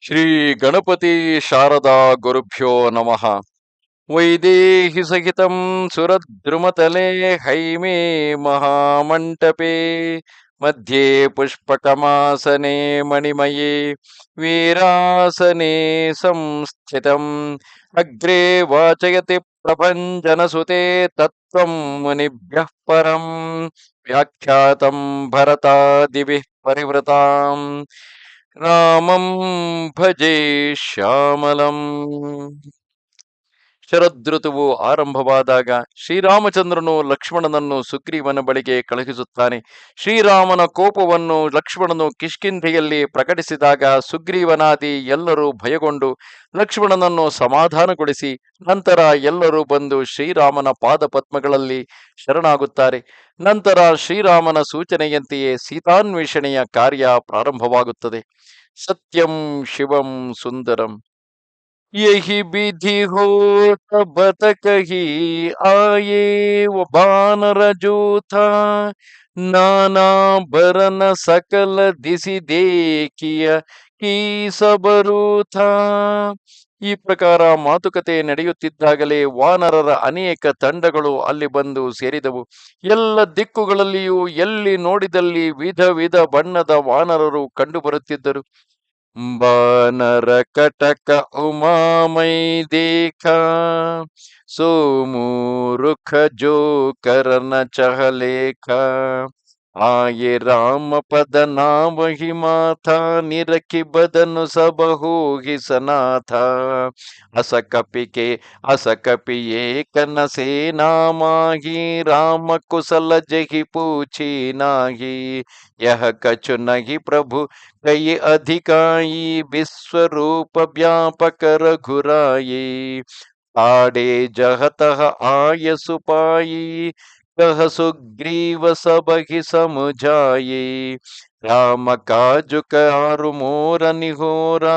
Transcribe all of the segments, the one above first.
ಶ್ರೀ ಗಣಪತಿ ಶಾರದಾ ಗುರುಭ್ಯೋ ನಮಃ. ವೈದೇಹಿ ಸಹಿತಂ ಸುರದ್ರುಮತಲೆ ಹೈಮೇ ಮಹಾಮಂಟಪೇ ಮಧ್ಯೆ ಪುಷ್ಪಕಮಾಸನೆ ಮಣಿಮಯೇ ವೀರಾಸನೆ ಸಂಸ್ಥಿತಂ ಅಗ್ರೆ ವಾಚಯತಿ ಪ್ರಭಂಜನಸುತೆ ತತ್ವಂ ಮುನಿಭ್ಯಃ ಪರಂ ವ್ಯಾಖ್ಯಾತಂ ಭರತಾದಿಭಿಃ ಪರಿವೃತಾಂ ರಾಮಂ ಭಜೆ ಶ್ಯಾಮಲಂ. ಶರದೃತುವು ಆರಂಭವಾದಾಗ ಶ್ರೀರಾಮಚಂದ್ರನು ಲಕ್ಷ್ಮಣನನ್ನು ಸುಗ್ರೀವನ ಬಳಿಗೆ ಕಳುಹಿಸುತ್ತಾನೆ. ಶ್ರೀರಾಮನ ಕೋಪವನ್ನು ಲಕ್ಷ್ಮಣನು ಕಿಷ್ಕಿಂಧೆಯಲ್ಲಿ ಪ್ರಕಟಿಸಿದಾಗ ಸುಗ್ರೀವನಾದಿ ಎಲ್ಲರೂ ಭಯಗೊಂಡು ಲಕ್ಷ್ಮಣನನ್ನು ಸಮಾಧಾನಗೊಳಿಸಿ ನಂತರ ಎಲ್ಲರೂ ಬಂದು ಶ್ರೀರಾಮನ ಪಾದಪದ್ಮಗಳಲ್ಲಿ ಶರಣಾಗುತ್ತಾರೆ. ನಂತರ ಶ್ರೀರಾಮನ ಸೂಚನೆಯಂತೆಯೇ ಸೀತಾನ್ವೇಷಣೆಯ ಕಾರ್ಯ ಪ್ರಾರಂಭವಾಗುತ್ತದೆ. ಸತ್ಯಂ ಶಿವಂ ಸುಂದರಂ ಯಹಿ ವಿಧಿ ಹೋತ ಬತ ಕಹಿ ಆಯೇ ವಾನರ ಜೂಥ ನಾನಾ ಬರನ ಸಕಲ ದಿಸಿ ದೇಕಿಯ ಕೀ ಸಬರೂಥ. ಈ ಪ್ರಕಾರ ಮಾತುಕತೆ ನಡೆಯುತ್ತಿದ್ದಾಗಲೇ ವಾನರರ ಅನೇಕ ತಂಡಗಳು ಅಲ್ಲಿ ಬಂದು ಸೇರಿದವು. ಎಲ್ಲ ದಿಕ್ಕುಗಳಲ್ಲಿಯೂ ಎಲ್ಲಿ ನೋಡಿದಲ್ಲಿ ವಿಧ ವಿಧ ಬಣ್ಣದ ವಾನರರು ಕಂಡುಬರುತ್ತಿದ್ದರು. ಬಾನರ ಕಟಕ ಉಮಾಮೈ ದೇಖ ಸೋಮೂರುಖ ಜೋ ಕರನ ಚಹಲೇಖ ಆಯೆ ರಾಮ ಪದ ನಾಮಹಿ ಮಾಥಾ ನಿರಖಿ ಬದನು ಸಬಹೋ ಹಿ ಸನಾಥ ಅಸಕಪಿಕೆ ಅಸಕಪಿ ಏಕನ ಸೇನಾಮಾಹಿ ರಾಮ ಕುಶಲ ಜಹಿ ಪೂಛಿ ನಾಹಿ ಯಹ ಕಚು ನಹಿ ಪ್ರಭು ಕೈ ಅಧಿಕಾಯಿ ವಿಶ್ವರೂಪ ವ್ಯಾಪಕ ರಘುರಾಯಿ ಆಡೆ ಜಹತಃ ಆಯ ಸುಪಾಯಿ कह सुग्रीव सबहि समुझाये राम काजु कारु मोर निहोरा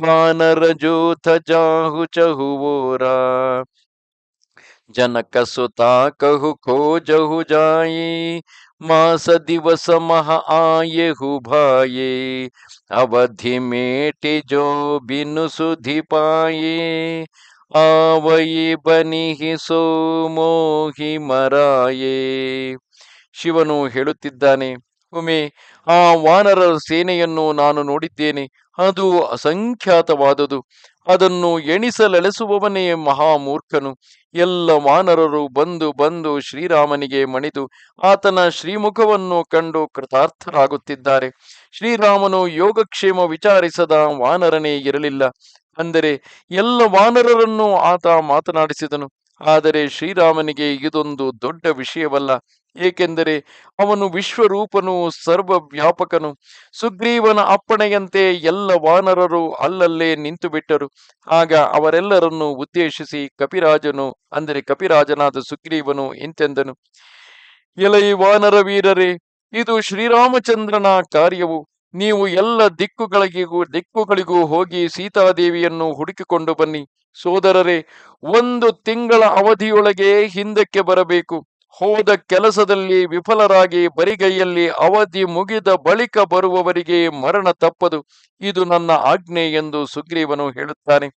वानर जूथ जाहु चहुओरा जनक सुता कहु खोजहु जाये मास दिवस मह आयेहु भाये अवधि मेटि जो बिनु सुधि पाये आवಯಿ ಬನಿಹಿ ಸೋಮೋಹಿ ಮರಾಯೇ. ಶಿವನು ಹೇಳುತ್ತಿದ್ದಾನೆ, ಒಮ್ಮೆ ಆ ವಾನರರ ಸೇನೆಯನ್ನು ನಾನು ನೋಡಿದ್ದೇನೆ. ಅದು ಅಸಂಖ್ಯಾತವಾದುದು. ಅದನ್ನು ಎಣಿಸಲೆಳೆಸುವವನೇ ಮಹಾಮೂರ್ಖನು. ಎಲ್ಲ ವಾನರರು ಬಂದು ಬಂದು ಶ್ರೀರಾಮನಿಗೆ ಮಣಿದು ಆತನ ಶ್ರೀಮುಖವನ್ನು ಕಂಡು ಕೃತಾರ್ಥರಾಗುತ್ತಿದ್ದಾರೆ. ಶ್ರೀರಾಮನು ಯೋಗಕ್ಷೇಮ ವಿಚಾರಿಸದ ವಾನರನೇ ಇರಲಿಲ್ಲ. ಅಂದರೆ ಎಲ್ಲ ವಾನರರನ್ನು ಆತ ಮಾತನಾಡಿಸಿದನು. ಆದರೆ ಶ್ರೀರಾಮನಿಗೆ ಇದೊಂದು ದೊಡ್ಡ ವಿಷಯವಲ್ಲ. ಏಕೆಂದರೆ ಅವನು ವಿಶ್ವರೂಪನು, ಸರ್ವವ್ಯಾಪಕನು. ಸುಗ್ರೀವನ ಅಪ್ಪಣೆಯಂತೆ ಎಲ್ಲ ವಾನರರು ಅಲ್ಲಲ್ಲೇ ನಿಂತು ಬಿಟ್ಟರು. ಆಗ ಅವರೆಲ್ಲರನ್ನು ಉದ್ದೇಶಿಸಿ ಕಪಿರಾಜನು, ಅಂದರೆ ಕಪಿರಾಜನಾದ ಸುಗ್ರೀವನು ಇಂತೆಂದನು: ಎಲೈ ವಾನರ ವೀರರೇ, ಇದು ಶ್ರೀರಾಮಚಂದ್ರನ ಕಾರ್ಯವು. ನೀವು ಎಲ್ಲ ದಿಕ್ಕುಗಳಿಗೂ ಹೋಗಿ ಸೀತಾದೇವಿಯನ್ನು ಹುಡುಕಿಕೊಂಡು ಬನ್ನಿ. ಸೋದರರೇ, 1 ತಿಂಗಳ ಅವಧಿಯೊಳಗೆ ಹಿಂದಕ್ಕೆ ಬರಬೇಕು. ಹೋದ ಕೆಲಸದಲ್ಲಿ ವಿಫಲರಾಗಿ ಬರಿಗೈಯಲ್ಲಿ ಅವಧಿ ಮುಗಿದ ಬಳಿಕ ಬರುವವರಿಗೆ ಮರಣ ತಪ್ಪದು. ಇದು ನನ್ನ ಆಜ್ಞೆ ಎಂದು ಸುಗ್ರೀವನು ಹೇಳುತ್ತಾನೆ.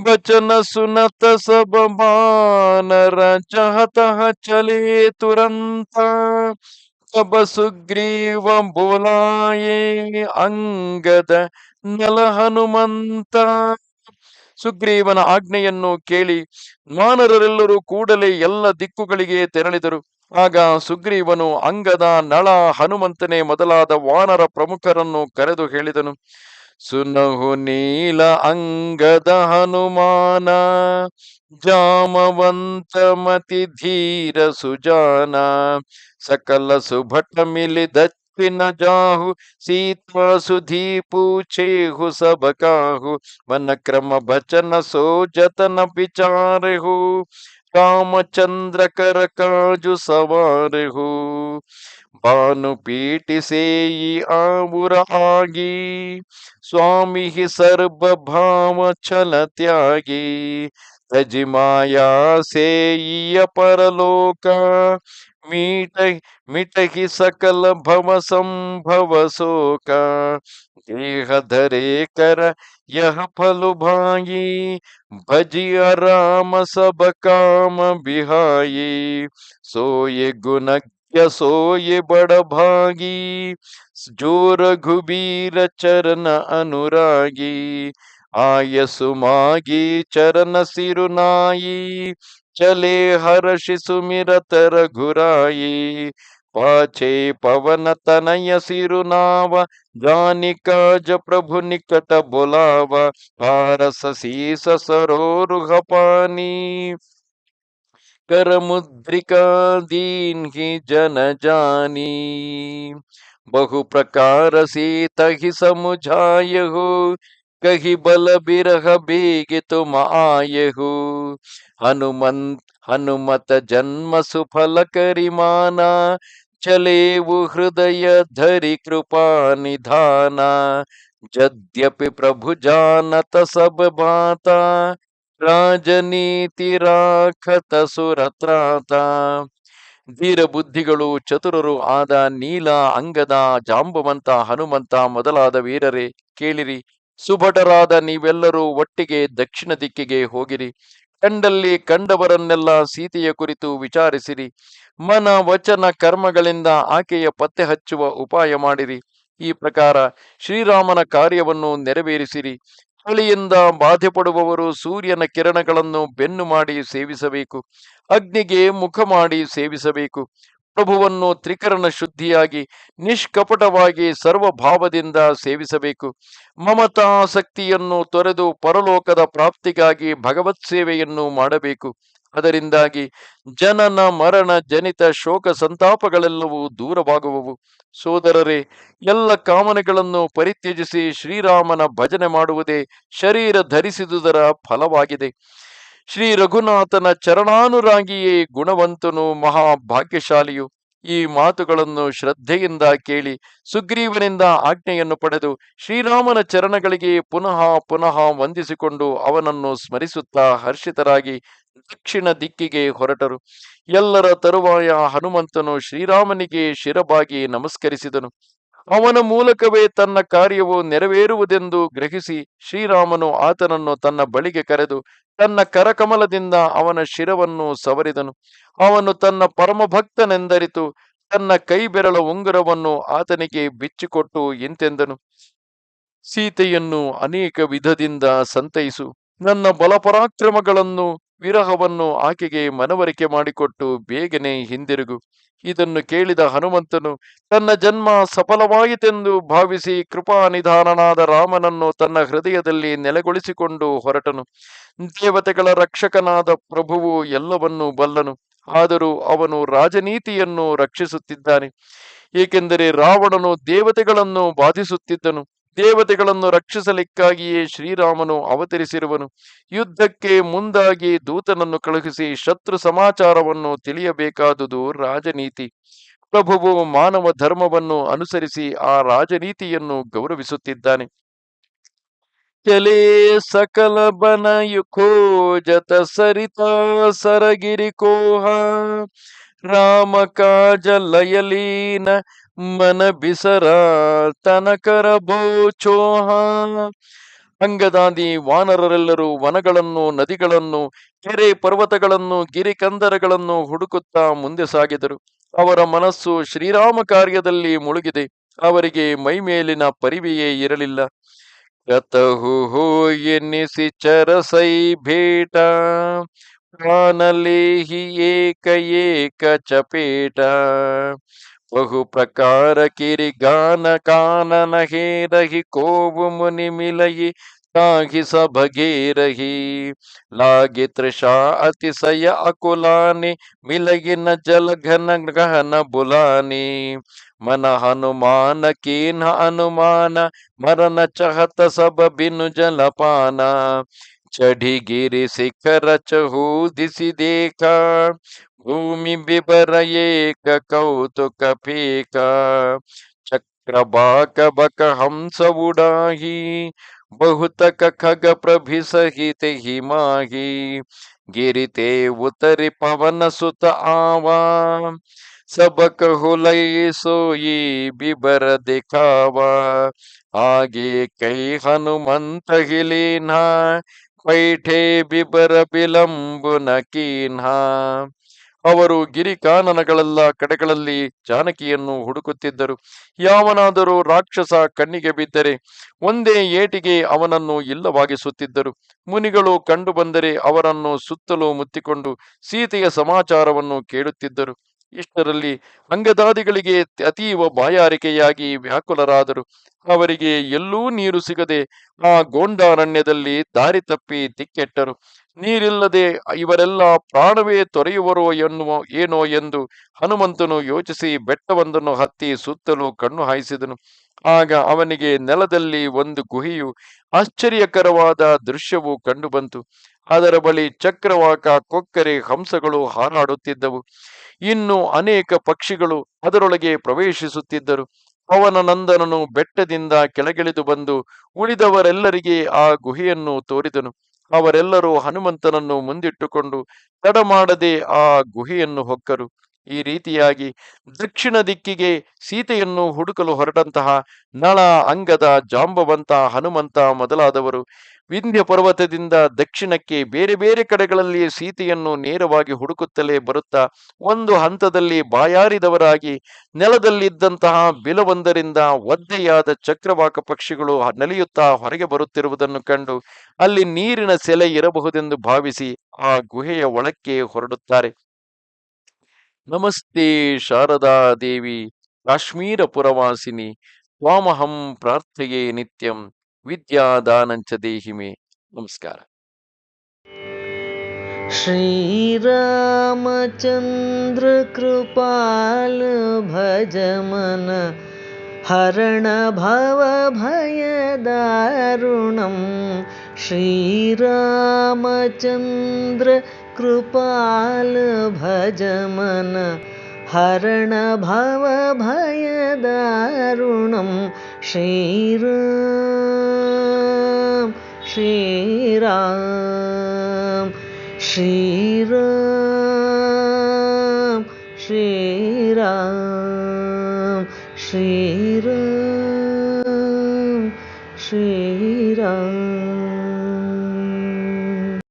ಬಚನ ಸುನತ ಸಬ ಬಾನರ ಚಹತಃ ಚಲೇ ತುರಂತ ತಬ ಸುಗ್ರೀವ ಬೋಲಾಯೇ ಅಂಗದ ನಲ ಹನುಮಂತ. ಸುಗ್ರೀವನ ಆಜ್ಞೆಯನ್ನು ಕೇಳಿ ವಾನರರೆಲ್ಲರೂ ಕೂಡಲೇ ಎಲ್ಲ ದಿಕ್ಕುಗಳಿಗೆ ತೆರಳಿದರು. ಆಗ ಸುಗ್ರೀವನು ಅಂಗದ, ನಳ, ಹನುಮಂತನೇ ಮೊದಲಾದ ವಾನರ ಪ್ರಮುಖರನ್ನು ಕರೆದು ಹೇಳಿದನು: ಸುನಹು ನೀಲ ಅಂಗದ ಹನುಮಾನ ಜಾಮವಂತ ಮತಿ ಧೀರ ಸುಜಾನ ಸಕಲ ಸುಭಟ ಮಿಲಿ ದಚ್ಚಿನ ಜಾಹು ಸೀತಾ ಸುಧೀ ಪೂಛೇಹು ಸಬ ಕಾಹು ವನ ಕ್ರಮ ಭಚನ ಸೋ ಜತನ ವಿಚಾರೆಹು ರಾಮಚಂದ್ರ ಕರ ಕಾಜು ಸವಾರೆಹು ಭಾನು ಪೀಟಿಸೇಯಿ ಆವುರ ಆಗಿ ಸ್ವಾಮಿ ಸರ್ವಭಾವ ಛಲ ತ್ಯಾಗಿ ತಜಿ ಮಾಯಾ ಸೇಯಿಯ ಪರಲೋಕ मीट मिटहि सकल भव संभव शोक। देह धरे कर यह फल भाई, भजिया राम सब काम बिहाई। सोये गुणज्ञ सोये बड़ भागी, जो रघुबीर चरण अनुरागी। आय सुमागी चरण सिरुनाई, चले हर्षि सुमिरत रघुराई। पाछे पवन तनय सिरुनावा, जानिक ज प्रभु निकट बोलावा। हारस शीस सरोरुह पानी, कर मुद्रिका दीन्हि जन जानी। बहु प्रकार सीतहि समुझाय हो, कही बल बिरह बेग तुम आये हो। हनुमंत हनुमत जन्म सुफल करिमाना, चले वो हृदय धरि कृपा निधाना। यद्यपि प्रभु जानत सब बाता, ರಾಜನೀತಿ ರಾಖತ ಸುರತ್ರಾತ. ಧೀರ ಬುದ್ಧಿಗಳು ಚತುರರು ಆದ ನೀಲ, ಅಂಗದ, ಜಾಂಬವಂತ, ಹನುಮಂತ ಮೊದಲಾದ ವೀರರೇ ಕೇಳಿರಿ. ಸುಭಟರಾದ ನೀವೆಲ್ಲರೂ ಒಟ್ಟಿಗೆ ದಕ್ಷಿಣ ದಿಕ್ಕಿಗೆ ಹೋಗಿರಿ. ಕಂಡಲ್ಲಿ ಕಂಡವರನ್ನೆಲ್ಲ ಸೀತೆಯ ಕುರಿತು ವಿಚಾರಿಸಿರಿ. ಮನ ವಚನ ಕರ್ಮಗಳಿಂದ ಆಕೆಯ ಪತ್ತೆ ಹಚ್ಚುವ ಉಪಾಯ ಮಾಡಿರಿ. ಈ ಪ್ರಕಾರ ಶ್ರೀರಾಮನ ಕಾರ್ಯವನ್ನು ನೆರವೇರಿಸಿರಿ. ಚಳಿಯಿಂದ ಬಾಧೆ ಪಡುವವರು ಸೂರ್ಯನ ಕಿರಣಗಳನ್ನು ಬೆನ್ನು ಮಾಡಿ ಸೇವಿಸಬೇಕು. ಅಗ್ನಿಗೆ ಮುಖ ಮಾಡಿ ಸೇವಿಸಬೇಕು. ಪ್ರಭುವನ್ನು ತ್ರಿಕರಣ ಶುದ್ಧಿಯಾಗಿ ನಿಷ್ಕಪಟವಾಗಿ ಸರ್ವಭಾವದಿಂದ ಸೇವಿಸಬೇಕು. ಮಮತಾಸಕ್ತಿಯನ್ನು ತೊರೆದು ಪರಲೋಕದ ಪ್ರಾಪ್ತಿಗಾಗಿ ಭಗವತ್ ಸೇವೆಯನ್ನು ಮಾಡಬೇಕು. ಅದರಿಂದಾಗಿ ಜನನ ಮರಣ ಜನಿತ ಶೋಕ ಸಂತಾಪಗಳೆಲ್ಲವೂ ದೂರವಾಗುವವು. ಸೋದರರೇ, ಎಲ್ಲ ಕಾಮನೆಗಳನ್ನು ಪರಿತ್ಯಜಿಸಿ ಶ್ರೀರಾಮನ ಭಜನೆ ಮಾಡುವುದೇ ಶರೀರ ಧರಿಸಿದುದರ ಫಲವಾಗಿದೆ. ಶ್ರೀ ರಘುನಾಥನ ಚರಣಾನುರಾಗಿಯೇ ಗುಣವಂತನು, ಮಹಾಭಾಗ್ಯಶಾಲಿಯು. ಈ ಮಾತುಗಳನ್ನು ಶ್ರದ್ಧೆಯಿಂದ ಕೇಳಿ ಸುಗ್ರೀವನಿಂದ ಆಜ್ಞೆಯನ್ನು ಪಡೆದು ಶ್ರೀರಾಮನ ಚರಣಗಳಿಗೆ ಪುನಃ ಪುನಃ ವಂದಿಸಿಕೊಂಡು ಅವನನ್ನು ಸ್ಮರಿಸುತ್ತಾ ಹರ್ಷಿತರಾಗಿ ದಕ್ಷಿಣ ದಿಕ್ಕಿಗೆ ಹೊರಟರು. ಎಲ್ಲರ ತರುವಾಯ ಹನುಮಂತನು ಶ್ರೀರಾಮನಿಗೆ ಶಿರಬಾಗಿ ನಮಸ್ಕರಿಸಿದನು. ಅವನ ಮೂಲಕವೇ ತನ್ನ ಕಾರ್ಯವು ನೆರವೇರುವುದೆಂದು ಗ್ರಹಿಸಿ ಶ್ರೀರಾಮನು ಆತನನ್ನು ತನ್ನ ಬಳಿಗೆ ಕರೆದು ತನ್ನ ಕರಕಮಲದಿಂದ ಅವನ ಶಿರವನ್ನು ಸವರಿದನು. ಅವನು ತನ್ನ ಪರಮಭಕ್ತನೆಂದರಿತು ತನ್ನ ಕೈ ಬೆರಳ ಉಂಗುರವನ್ನು ಆತನಿಗೆ ಬಿಚ್ಚಿಕೊಟ್ಟು ಇಂತೆಂದನು: ಸೀತೆಯನ್ನು ಅನೇಕ ವಿಧದಿಂದ ಸಂತೈಸು. ನನ್ನ ಬಲಪರಾಕ್ರಮಗಳನ್ನು ವಿರಹವನ್ನು ಆಕೆಗೆ ಮನವರಿಕೆ ಮಾಡಿಕೊಟ್ಟು ಬೇಗನೆ ಹಿಂದಿರುಗು. ಇದನ್ನು ಕೇಳಿದ ಹನುಮಂತನು ತನ್ನ ಜನ್ಮ ಸಫಲವಾಯಿತೆಂದು ಭಾವಿಸಿ ಕೃಪಾನಿಧಾನನಾದ ರಾಮನನ್ನು ತನ್ನ ಹೃದಯದಲ್ಲಿ ನೆಲೆಗೊಳಿಸಿಕೊಂಡು ಹೊರಟನು. ದೇವತೆಗಳ ರಕ್ಷಕನಾದ ಪ್ರಭುವು ಎಲ್ಲವನ್ನೂ ಬಲ್ಲನು. ಆದರೂ ಅವನು ರಾಜನೀತಿಯನ್ನು ರಕ್ಷಿಸುತ್ತಿದ್ದಾನೆ. ಏಕೆಂದರೆ ರಾವಣನು ದೇವತೆಗಳನ್ನು ಬಾಧಿಸುತ್ತಿದ್ದನು. ದೇವತೆಗಳನ್ನು ರಕ್ಷಿಸಲಿಕ್ಕಾಗಿಯೇ ಶ್ರೀರಾಮನು ಅವತರಿಸಿರುವನು. ಯುದ್ಧಕ್ಕೆ ಮುಂದಾಗಿ ದೂತನನ್ನು ಕಳುಹಿಸಿ ಶತ್ರು ಸಮಾಚಾರವನ್ನು ತಿಳಿಯಬೇಕಾದುದು ರಾಜನೀತಿ. ಪ್ರಭುವು ಮಾನವ ಧರ್ಮವನ್ನು ಅನುಸರಿಸಿ ಆ ರಾಜನೀತಿಯನ್ನು ಗೌರವಿಸುತ್ತಿದ್ದಾನೆ. ಚಲೇ ಸಕಲ ಬನಯು ಖೋಜತ ಸರಿತಾ ಸರಗಿರಿ ಕೋಹ, ರಾಮ ಕಾಜ ಲಯಲೀನ ಮನ ಬಿಸರ ತನಕರ ಬೋಚೋಹ. ಅಂಗದಾದಿ ವಾನರರೆಲ್ಲರೂ ವನಗಳನ್ನು, ನದಿಗಳನ್ನು, ಕೆರೆ ಪರ್ವತಗಳನ್ನು, ಗಿರಿಕಂದರಗಳನ್ನು ಹುಡುಕುತ್ತಾ ಮುಂದೆ ಸಾಗಿದರು. ಅವರ ಮನಸ್ಸು ಶ್ರೀರಾಮ ಕಾರ್ಯದಲ್ಲಿ ಮುಳುಗಿದೆ. ಅವರಿಗೆ ಮೈಮೇಲಿನ ಪರಿವೆಯೇ ಇರಲಿಲ್ಲ. ಕತಹು ಹೋಯೆನಿಸಿ ಚರಸೈ ಭೇಟ, ಪ್ರಾಣಲೇಹಿ ಏಕ ಏಕ ಚಪೇಟ. ಬಹು ಪ್ರಕಾರ ಕಿರಿ ಗಾನ ಕಾನನ ಹೇರಹಿ, ಕೋವು ಮುನಿ ಮಿಲಯಿ ತಾಗಿ ಸಭಗೇರಹಿ. ಲಾಗಿ ತೃಷಾ ಅತಿಶಯ ಅಕುಲಾನಿ, ಮಿಲಗಿನ ಜಲಘನ ಗಹನ ಬುಲಾನಿ. मन हनुमान कीन अनुमान, मरन चहत सब बिनु जलपाना. चढ़ी गिरि शिखर चहु दिशि देखा, भूमि बिबर एक कौतुक फीका. चक्रबाक बक हंस उड़ाही, बहुतक खग प्रभि सहित ही माही. गिरिते उतरि पवन सुत आवा, सबक हुलई सोई बिबर दिखावा आगे कई हनुमंत हिलीना पैठे ಬಿಬರ ಬಿಲಂಬು ನಕೀನ್ಹಾ. ಅವರು ಗಿರಿಕಾನನಗಳೆಲ್ಲ ಕಡೆಗಳಲ್ಲಿ ಜಾನಕಿಯನ್ನು ಹುಡುಕುತ್ತಿದ್ದರು. ಯಾವನಾದರೂ ರಾಕ್ಷಸ ಕಣ್ಣಿಗೆ ಬಿದ್ದರೆ ಒಂದೇ ಏಟಿಗೆ ಅವನನ್ನು ಇಲ್ಲವಾಗಿಸುತ್ತಿದ್ದರು. ಮುನಿಗಳು ಕಂಡು ಬಂದರೆ ಅವರನ್ನು ಸುತ್ತಲೂ ಮುತ್ತಿಕೊಂಡು ಸೀತೆಯ ಸಮಾಚಾರವನ್ನು ಕೇಳುತ್ತಿದ್ದರು. ಇಷ್ಟರಲ್ಲಿ ಅಂಗದಾದಿಗಳಿಗೆ ಅತೀವ ಬಾಯಾರಿಕೆಯಾಗಿ ವ್ಯಾಕುಲರಾದರು. ಅವರಿಗೆ ಎಲ್ಲೂ ನೀರು ಸಿಗದೆ ಆ ಗೋಂಡಾರಣ್ಯದಲ್ಲಿ ದಾರಿ ತಪ್ಪಿ ದಿಕ್ಕೆಟ್ಟರು. ನೀರಿಲ್ಲದೆ ಇವರೆಲ್ಲ ಪ್ರಾಣವೇ ತೊರೆಯುವರೋ ಏನೋ ಎಂದು ಹನುಮಂತನು ಯೋಚಿಸಿ ಬೆಟ್ಟವೊಂದನ್ನು ಹತ್ತಿ ಸುತ್ತಲೂ ಕಣ್ಣು ಹಾಯಿಸಿದನು. ಆಗ ಅವನಿಗೆ ನೆಲದಲ್ಲಿ ಒಂದು ಗುಹೆಯು ಆಶ್ಚರ್ಯಕರವಾದ ದೃಶ್ಯವು ಕಂಡುಬಂತು. ಅದರ ಬಳಿ ಚಕ್ರವಾಕ, ಕೊಕ್ಕರೆ, ಹಂಸಗಳು ಹಾರಾಡುತ್ತಿದ್ದವು. ಇನ್ನು ಅನೇಕ ಪಕ್ಷಿಗಳು ಅದರೊಳಗೆ ಪ್ರವೇಶಿಸುತ್ತಿದ್ದರು. ಪವನ ನಂದನನು ಬೆಟ್ಟದಿಂದ ಕೆಳಗಿಳಿದು ಬಂದು ಉಳಿದವರೆಲ್ಲರಿಗೆ ಆ ಗುಹೆಯನ್ನು ತೋರಿದನು. ಅವರೆಲ್ಲರೂ ಹನುಮಂತನನ್ನು ಮುಂದಿಟ್ಟುಕೊಂಡು ತಡ ಮಾಡದೆ ಆ ಗುಹೆಯನ್ನು ಹೊಕ್ಕರು. ಈ ರೀತಿಯಾಗಿ ದಕ್ಷಿಣ ದಿಕ್ಕಿಗೆ ಸೀತೆಯನ್ನು ಹುಡುಕಲು ಹೊರಟಂತಹ ನಳ, ಅಂಗದ, ಜಾಂಬವಂತ, ಹನುಮಂತ ಮೊದಲಾದವರು ವಿಂಧ್ಯ ಪರ್ವತದಿಂದ ದಕ್ಷಿಣಕ್ಕೆ ಬೇರೆ ಬೇರೆ ಕಡೆಗಳಲ್ಲಿ ಸೀತೆಯನ್ನು ನೇರವಾಗಿ ಹುಡುಕುತ್ತಲೇ ಬರುತ್ತಾ ಒಂದು ಹಂತದಲ್ಲಿ ಬಾಯಾರಿದವರಾಗಿ ನೆಲದಲ್ಲಿದ್ದಂತಹ ಬಿಲವೊಂದರಿಂದ ಒದ್ದೆಯಾದ ಚಕ್ರವಾಕ ಪಕ್ಷಿಗಳು ನಲಿಯುತ್ತಾ ಹೊರಗೆ ಬರುತ್ತಿರುವುದನ್ನು ಕಂಡು ಅಲ್ಲಿ ನೀರಿನ ಸೆಲೆ ಇರಬಹುದೆಂದು ಭಾವಿಸಿ ಆ ಗುಹೆಯ ಒಳಕ್ಕೆ ಹೊರಡುತ್ತಾರೆ. ನಮಸ್ತೆ ಶಾರದಾ ದೇವಿ ಕಾಶ್ಮೀರ ಪುರವಾಸಿನಿ ತ್ವಾಮಹಂ ಪ್ರಾರ್ಥಯೇ ನಿತ್ಯಂ ವಿದ್ಯಾದಾನಂಚ ದೇಹಿಮೆ. ನಮಸ್ಕಾರ. ಶ್ರೀರಾಮಚಂದ್ರ ಕೃಪಾಲ ಭಜ ಮನ ಹರಣ ಭವ ಭಯ ದಾರುಣಂ. ಶ್ರೀರಾಮಚಂದ್ರ ಕೃಪಾಲ ಭಜ ಮನ ಹರಣ ಭವ ಭಯ ದಾರುಣಂ. ಶ್ರೀರಾಮ್ ಶ್ರೀರಾಮ್ ಶ್ರೀರಾಮ್ ಶ್ರೀರಾಮ್ ಶ್ರೀರಾಮ್ ಶ್ರೀರಾಮ್.